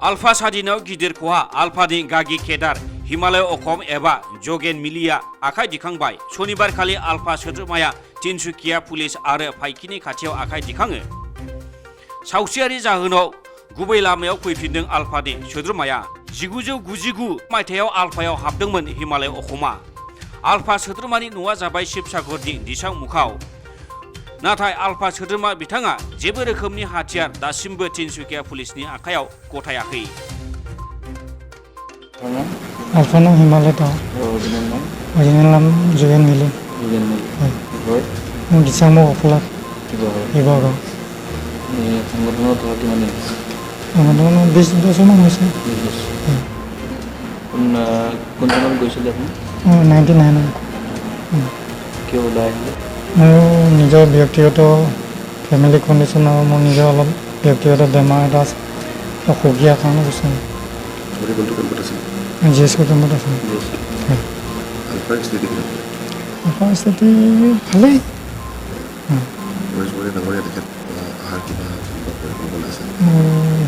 Alpha Sadino Gidir Kwa, Alpha Din Gagi Kedar, Himalaya Okom Eva, Jogen Milia, Akai Dikangbai, Shonibar Kali Alpha Sudumaya, Tinsukia Police Are Paikini Katio Akai Dikange. Sausiari Zahuno, Gubai Lameo Kuipinding Alpha Din, Sudumaya, Jiguju Gujigu, Maiteo Alpha Habdungman, Himalaya Okoma. Alpha Sudumani Nuazabai Shipsagordin, Disang Mukau. नाथाय alpha सोद्रोमा बिथाङा जेबो रोखोमनि हाथियार दासिमबो तिनसुकिया पुलिसनि आखायाव गथायाखै alpha नाम हिमालय था ओरिजिनल नाम जुगेन मिली दिसांग मगफला इबागाव সংগঠনৰ 20 বছৰ মান হৈছে কোন চনত গৈছিল আপুনি 99 কিয় ওলাই মোৰ নিজৰ ব্যক্তিগত ফেমিলি কণ্ডিশ্যন আৰু মোৰ নিজৰ অলপ ব্যক্তিগত বেমাৰ এটা আছে অসুখীয়া কাৰণে গৈছে জিএছ কুটুম্বত আছে পৰিস্থিতি ভালেই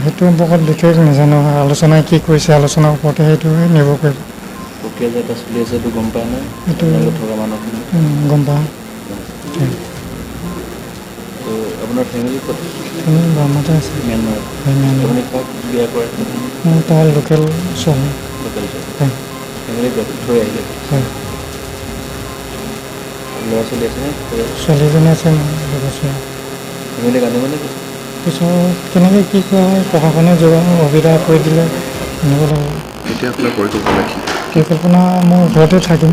সেইটো সম্পৰ্কত বিশেষ নাজানো আলোচনাই কি কৰিছে আলোচনাৰ ওপৰতে সেইটোৱে নিৰ্ভৰ কৰিব গম পাওঁ আপোনাৰ ফেমিলি ক'ত বামতে আছে আপুনি কাক বিয়া কৰাইছে তাৰ লোকেল ছোৱালী ফেমিলি থৈ আহিলে ল'ৰা ছোৱালী আছে ছোৱালীজনী আছে দুবছৰীয়া ফেমিলি কান্দিব নেকি পিছত কেনেকৈ কি কৰা হয় প্ৰশাসনে যোগান সুবিধা কৰি দিলে আনিব লাগিব এতিয়া আপোনাৰ পৰিকল্পনা কি পৰিকল্পনা মই ঘৰতে থাকিম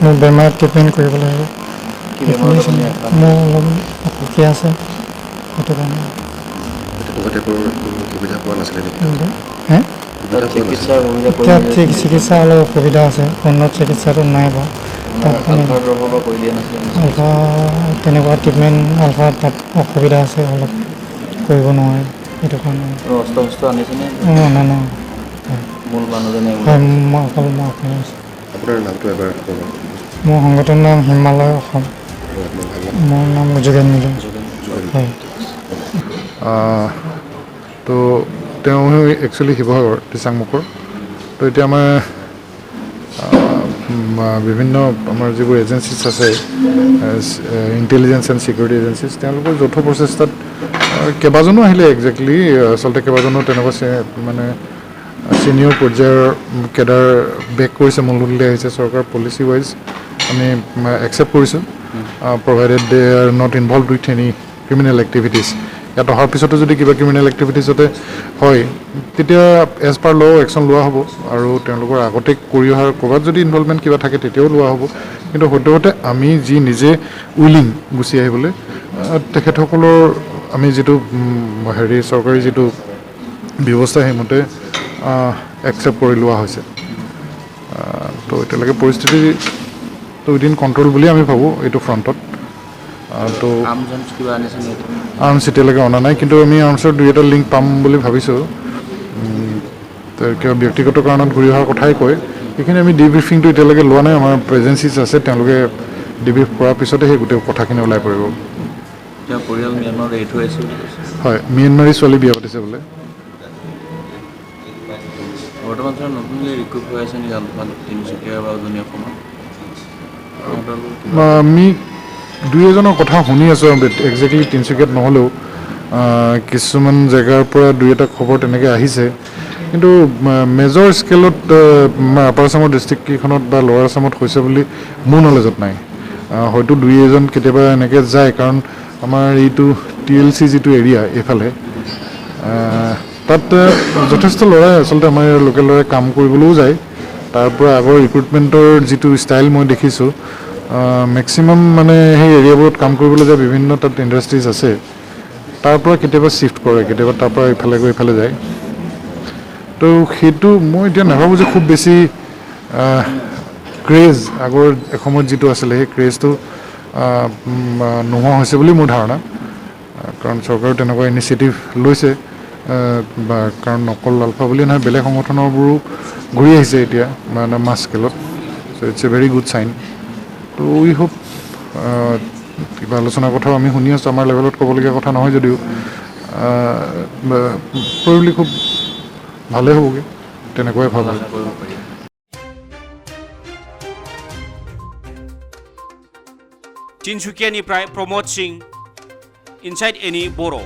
মোৰ বেমাৰত ট্ৰিটমেণ্ট কৰিব লাগিব মোৰ অলপ অসুখীয়া আছে সেইটো কাৰণে চিকিৎসা অলপ অসুবিধা আছে উন্নত চিকিৎসাটো নাই বাৰু তাত আলফা তেনেকুৱা ট্ৰিটমেণ্ট আলফা তাত অসুবিধা আছে অলপ কৰিব নোৱাৰে সেইটো কাৰণে অনা নাই হয় মই অকল মই অসমীয়া আছোঁ মোৰ সংগঠনৰ নাম হিমালয় অসম মোৰ নাম যোগেন মিলি হয় তো তেওঁ একচুৱেলি শিৱসাগৰ দিচাংমুখৰ তো এতিয়া আমাৰ বিভিন্ন আমাৰ যিবোৰ এজেঞ্চিছ আছে ইণ্টেলিজেঞ্চ এণ্ড ছিকিউৰিটি এজেঞ্চিছ তেওঁলোকৰ যৌথ প্ৰচেষ্টাত কেইবাজনো আহিলে একজেক্টলি আচলতে কেইবাজনো তেনেকুৱা মানে ছিনিয়ৰ পৰ্যায়ৰ কেডাৰ বেক কৰিছে মূলসুঁতিলৈ আহিছে চৰকাৰ পলিচি ৱাইজ আমি একচেপ্ট কৰিছোঁ provided they are not involve with any criminal activities ইয়াত অহাৰ পিছতো যদি কিবা ক্ৰিমিনেল এক্টিভিটিছতে হয় তেতিয়া এজ পাৰ ল' একশ্যন লোৱা হ'ব আৰু তেওঁলোকৰ আগতে কৰি অহাৰ ক'ৰবাত যদি ইনভলভমেণ্ট কিবা থাকে তেতিয়াও লোৱা হ'ব কিন্তু সদ্যহতে আমি যি নিজে উইলিং গুচি আহিবলৈ তেখেতসকলৰ আমি যিটো চৰকাৰী যিটো ব্যৱস্থা সেইমতে একচেপ্ট কৰি লোৱা হৈছে তো এতিয়ালৈকে পৰিস্থিতিটো উইদিন কণ্ট্ৰল বুলি আমি ভাবোঁ এইটো ফ্ৰণ্টত তো আৰ্মছ এতিয়ালৈকে অনা নাই কিন্তু আমি আৰ্মছৰ দুই এটা লিংক পাম বুলি ভাবিছোঁ কিবা ব্যক্তিগত কাৰণত ঘূৰি অহাৰ কথাই কয় সেইখিনি আমি ডিব্ৰিফিংটো এতিয়ালৈকে লোৱা নাই আমাৰ এজেঞ্চিছ আছে তেওঁলোকে ডিব্ৰিফ কৰাৰ পিছতে সেই গোটেই কথাখিনি ওলাই পৰিব হয় ম্যানমাৰী ছোৱালী বিয়া পাতিছে বোলে আমি দুই এজনৰ কথা শুনি আছোঁ একজেক্টলি তিনিচুকীয়াত নহ'লেও কিছুমান জেগাৰ পৰা দুই এটা খবৰ তেনেকৈ আহিছে কিন্তু মেজৰ স্কেলত আপাৰ আছামৰ ডিষ্ট্ৰিক্টকেইখনত বা লৱাৰ আছামত হৈছে বুলি মোৰ নলেজত নাই হয়তো দুই এজন কেতিয়াবা এনেকৈ যায় কাৰণ আমাৰ এইটো TLC যিটো এৰিয়া এইফালে তাত যথেষ্ট ল'ৰাই আচলতে আমাৰ লোকেল ল'ৰাই কাম কৰিবলৈও যায় তাৰ পৰা আগৰ ৰিক্ৰুটমেণ্টৰ যিটো ষ্টাইল মই দেখিছোঁ মেক্সিমাম মানে সেই এৰিয়াবোৰত কাম কৰিবলৈ যায় বিভিন্ন তাত ইণ্ডাষ্ট্ৰিজ আছে তাৰ পৰা কেতিয়াবা শ্বিফ্ট কৰে কেতিয়াবা তাৰ পৰা ইফালে গৈ ইফালে যায় তো সেইটো মই এতিয়া নাভাবোঁ যে খুব বেছি ক্ৰেজ আগৰ এসময়ত যিটো আছিলে সেই ক্ৰেজটো নোহোৱা হৈছে বুলি মোৰ ধাৰণা কাৰণ চৰকাৰেও তেনেকুৱা ইনিচিয়েটিভ লৈছে বা কাৰণ অকল আলফা বুলি নহয় বেলেগ সংগঠনবোৰো ঘূৰি আহিছে এতিয়া মানে মাছ স্কেলত so' it's a very good sign to we hope কিবা আলোচনাৰ কথাও আমি শুনি আছোঁ আমাৰ লেভেলত ক'বলগীয়া কথা নহয় যদিও প্ৰবেবলি খুব ভালেই হ'বগৈ তেনেকুৱাই ভাবোঁ কৰিব পাৰি तिनसुकियानिफ्राय प्रमोद सिंह इनसाइड एनि बर'